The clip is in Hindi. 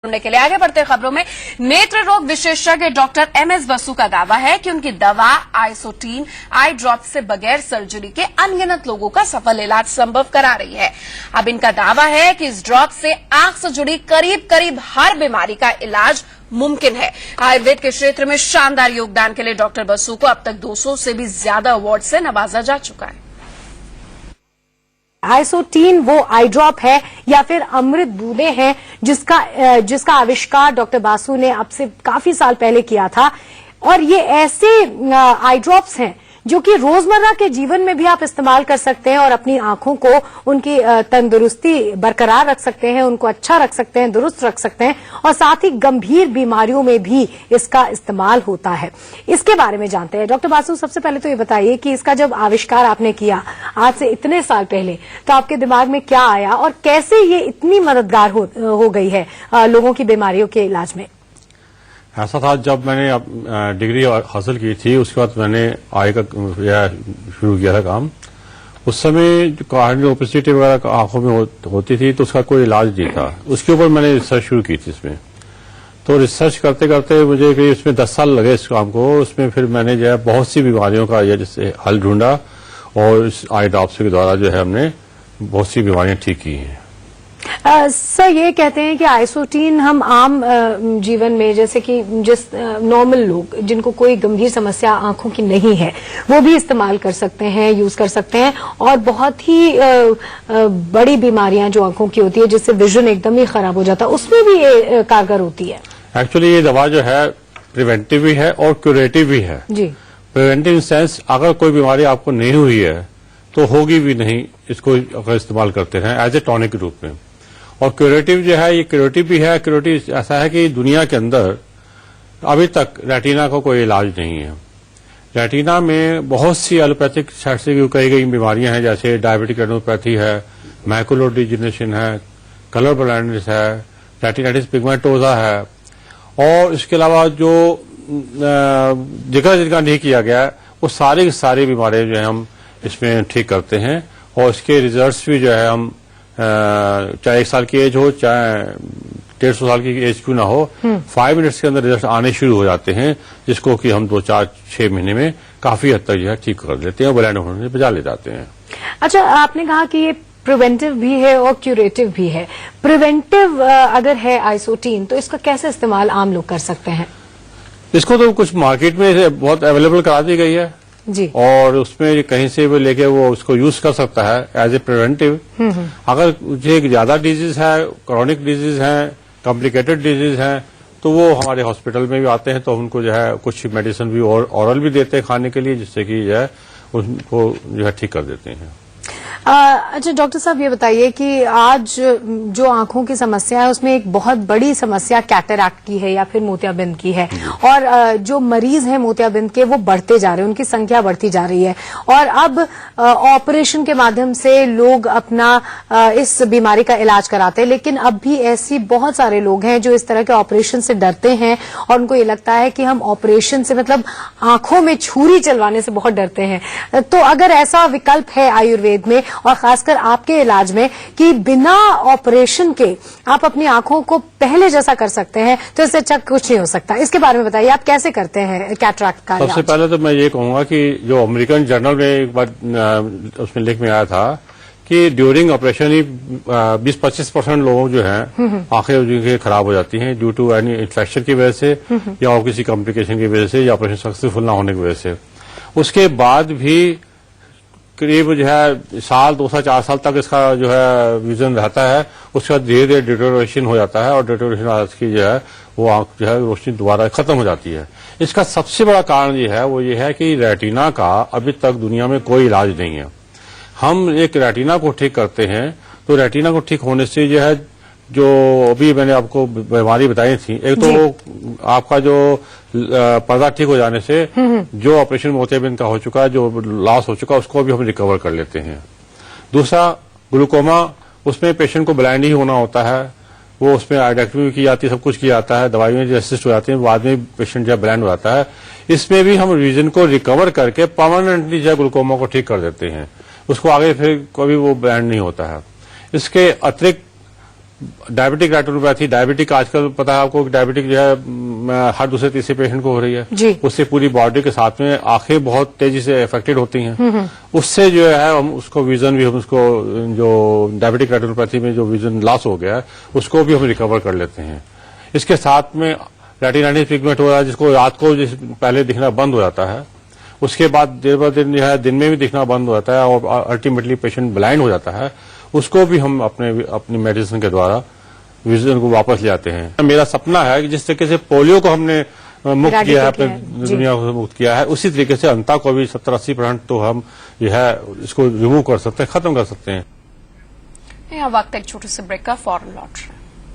सुनने के लिए आगे बढ़ते खबरों में नेत्र रोग विशेषज्ञ डॉक्टर एमएस बसु का दावा है कि उनकी दवा आइसोटीन आई ड्रॉप से बगैर सर्जरी के अनगिनत लोगों का सफल इलाज संभव करा रही है। अब इनका दावा है कि इस ड्रॉप से आंख से जुड़ी करीब करीब हर बीमारी का इलाज मुमकिन है। आयुर्वेद के क्षेत्र में शानदार योगदान के लिए डॉक्टर बसु को अब तक 200 से भी ज्यादा अवार्ड से नवाजा जा चुका है। आइसोटीन वो आई ड्रॉप है या फिर अमृत बूंदे हैं जिसका आविष्कार डॉक्टर बासु ने अब से काफी साल पहले किया था। और ये ऐसे आई ड्रॉप्स हैं जो कि रोजमर्रा के जीवन में भी आप इस्तेमाल कर सकते हैं और अपनी आंखों को उनकी तंदुरुस्ती बरकरार रख सकते हैं, उनको अच्छा रख सकते हैं, दुरुस्त रख सकते हैं और साथ ही गंभीर बीमारियों में भी इसका इस्तेमाल होता है। इसके बारे में जानते हैं। डॉक्टर बासु, सबसे पहले तो ये बताइए कि इसका जब आविष्कार आपने किया आज से इतने साल पहले, तो आपके दिमाग में क्या आया और कैसे ये इतनी मददगार हो गई है लोगों की बीमारियों के इलाज में? ऐसा था, जब मैंने डिग्री हासिल की थी उसके बाद मैंने आई का शुरू किया था काम। उस समय जो कार्डियल ओपेसिटी वगैरह आंखों में होती थी तो उसका कोई इलाज नहीं था। उसके ऊपर मैंने रिसर्च शुरू की थी इसमें। तो रिसर्च करते करते मुझे करीब इसमें 10 साल लगे इस काम को। उसमें फिर मैंने जो है बहुत सी बीमारियों का जैसे हल ढूंढा और इस आई ड्रॉप्स के द्वारा जो है हमने बहुत सी बीमारियां ठीक की हैं। सर, ये कहते हैं कि आइसोटीन हम आम जीवन में, जैसे कि जिस नॉर्मल लोग जिनको कोई गंभीर समस्या आंखों की नहीं है, वो भी इस्तेमाल कर सकते हैं, यूज कर सकते हैं और बहुत ही बड़ी बीमारियां जो आंखों की होती है जिससे विजन एकदम ही खराब हो जाता है, उसमें भी ये कारगर होती है। एक्चुअली ये दवा जो है प्रिवेंटिव भी है और क्यूरेटिव भी है जी। प्रिवेंटिव इन सेंस, अगर कोई बीमारी आपको नहीं हुई है तो होगी भी नहीं, इसको अगर इस्तेमाल करते हैं एज ए टॉनिक के रूप में। और क्यूरेटिव जो है, ये क्यूरेटिव भी है। क्यूरेटिव ऐसा है कि दुनिया के अंदर अभी तक रेटिना का कोई इलाज नहीं है। रेटिना में बहुत सी एलोपैथिक साइड से कई गई बीमारियां हैं, जैसे डायबिटिक रेटिनोपैथी है, मैकुलर डिजेनरेशन है, कलर ब्लाइंडनेस है, रेटिनाइटिस पिगमेंटोसा है। और इसके अलावा जो जगह जगह नहीं किया गया वो सारी की सारी बीमारियां जो है हम इसमें ठीक करते हैं। और इसके रिजल्ट्स भी जो है हम चाहे 1 साल की एज हो, चाहे 150 साल की एज क्यों ना हो, 5 मिनट्स के अंदर रिजल्ट आने शुरू हो जाते हैं, जिसको कि हम 2, 4, 6 महीने में काफी हद तक जो है ठीक कर देते हैं और ब्लाइंड होने से बचा ले जाते हैं। अच्छा, आपने कहा कि ये प्रिवेंटिव भी है और क्यूरेटिव भी है। प्रिवेंटिव अगर है आइसोटीन, तो इसका कैसे इस्तेमाल आम लोग कर सकते हैं? इसको तो कुछ मार्केट में बहुत अवेलेबल करा दी गई है जी, और उसमें कहीं से भी लेके वो उसको यूज कर सकता है एज ए प्रिवेंटिव। अगर मुझे ज्यादा डिजीज है, क्रॉनिक डिजीज है, कॉम्प्लिकेटेड डिजीज है, तो वो हमारे हॉस्पिटल में भी आते हैं, तो उनको जो है कुछ मेडिसिन भी ऑरल भी देते हैं खाने के लिए, जिससे कि जो है उनको जो है ठीक कर देते हैं। अच्छा डॉक्टर साहब, ये बताइए कि आज जो आंखों की समस्या है उसमें एक बहुत बड़ी समस्या कैटरैक्ट की है या फिर मोतियाबिंद की है, और जो मरीज हैं मोतियाबिंद के वो बढ़ते जा रहे हैं, उनकी संख्या बढ़ती जा रही है। और अब ऑपरेशन के माध्यम से लोग अपना इस बीमारी का इलाज कराते हैं, लेकिन अब भी ऐसी बहुत सारे लोग हैं जो इस तरह के ऑपरेशन से डरते हैं और उनको ये लगता है कि हम ऑपरेशन से, मतलब आंखों में छुरी चलवाने से बहुत डरते हैं। तो अगर ऐसा विकल्प है आयुर्वेद में और खासकर आपके इलाज में कि बिना ऑपरेशन के आप अपनी आंखों को पहले जैसा कर सकते हैं, तो इससे अच्छा कुछ नहीं हो सकता। इसके बारे में बताइए, आप कैसे करते हैं कैटरैक्ट का इलाज? सबसे पहले तो मैं ये कहूंगा कि जो अमेरिकन जर्नल में एक बार उसमें लेख में आया था कि ड्यूरिंग ऑपरेशन ही 20-25% लोगों जो हैं आंखें उनकी खराब हो जाती हैं ड्यू टू एनी इन्फेक्शन की वजह से या और किसी कॉम्प्लिकेशन की वजह से या ऑपरेशन सक्सेसफुल ना होने की वजह से। उसके बाद भी करीब जो है 1, 2 साल, 4 साल तक इसका जो है विजन रहता है। उसके बाद धीरे धीरे डिटोरेशन हो जाता है और डिटोरेशन की जो है वो आंख जो है रोशनी दोबारा खत्म हो जाती है। इसका सबसे बड़ा कारण ये है, वो ये है कि रेटिना का अभी तक दुनिया में कोई इलाज नहीं है। हम एक रेटिना को ठीक करते हैं तो रेटिना को ठीक होने से जो है, जो अभी मैंने आपको बीमारी बताई थी, एक तो आपका जो पर्दा ठीक हो जाने से जो ऑपरेशन मोतियाबिंद का हो चुका है, जो लॉस हो चुका है, उसको भी हम रिकवर कर लेते हैं। दूसरा, ग्लूकोमा, उसमें पेशेंट को ब्लाइंड ही होना होता है, वो उसमें आइडेक्टमी की जाती है, सब कुछ किया जाता है, दवाई में जो असिस्ट हो जाती है, बाद में पेशेंट जब ब्लाइंड हो जाता है। इसमें भी हम विजन को रिकवर करके परमानेंटली जो ग्लूकोमा को ठीक कर देते हैं, उसको आगे फिर कभी वो ब्लाइंड नहीं होता है। इसके अतिरिक्त डायबिटिक रेटिनोपैथी, डायबिटिक आजकल पता है आपको, डायबिटिक जो है हर दूसरे तीसरे पेशेंट को हो रही है जी। उससे पूरी बॉडी के साथ में आंखें बहुत तेजी से अफेक्टेड होती हैं। उससे जो है हम उसको विजन भी, हम उसको जो डायबिटिक रेटिनोपैथी में जो विजन लॉस हो गया है उसको भी हम रिकवर कर लेते हैं। इसके साथ में रेटिनाइटिस पिगमेंट हो रहा है जिसको रात को पहले दिखना बंद हो जाता है, उसके बाद देर ब दिन जो है दिन में भी दिखना बंद हो जाता है और अल्टीमेटली पेशेंट ब्लाइंड हो जाता है, उसको भी हम अपनी मेडिसिन के द्वारा विजन को वापस ले आते हैं। मेरा सपना है कि जिस तरीके से पोलियो को हमने मुक्त किया है, अपने दुनिया को मुक्त किया है, उसी तरीके से अंता को भी 70-80% तो हम जो है इसको रिमूव कर सकते हैं, खत्म कर सकते हैं। यहाँ वक्त एक छोटे से ब्रेक का, फौरन लौट रहे हैं।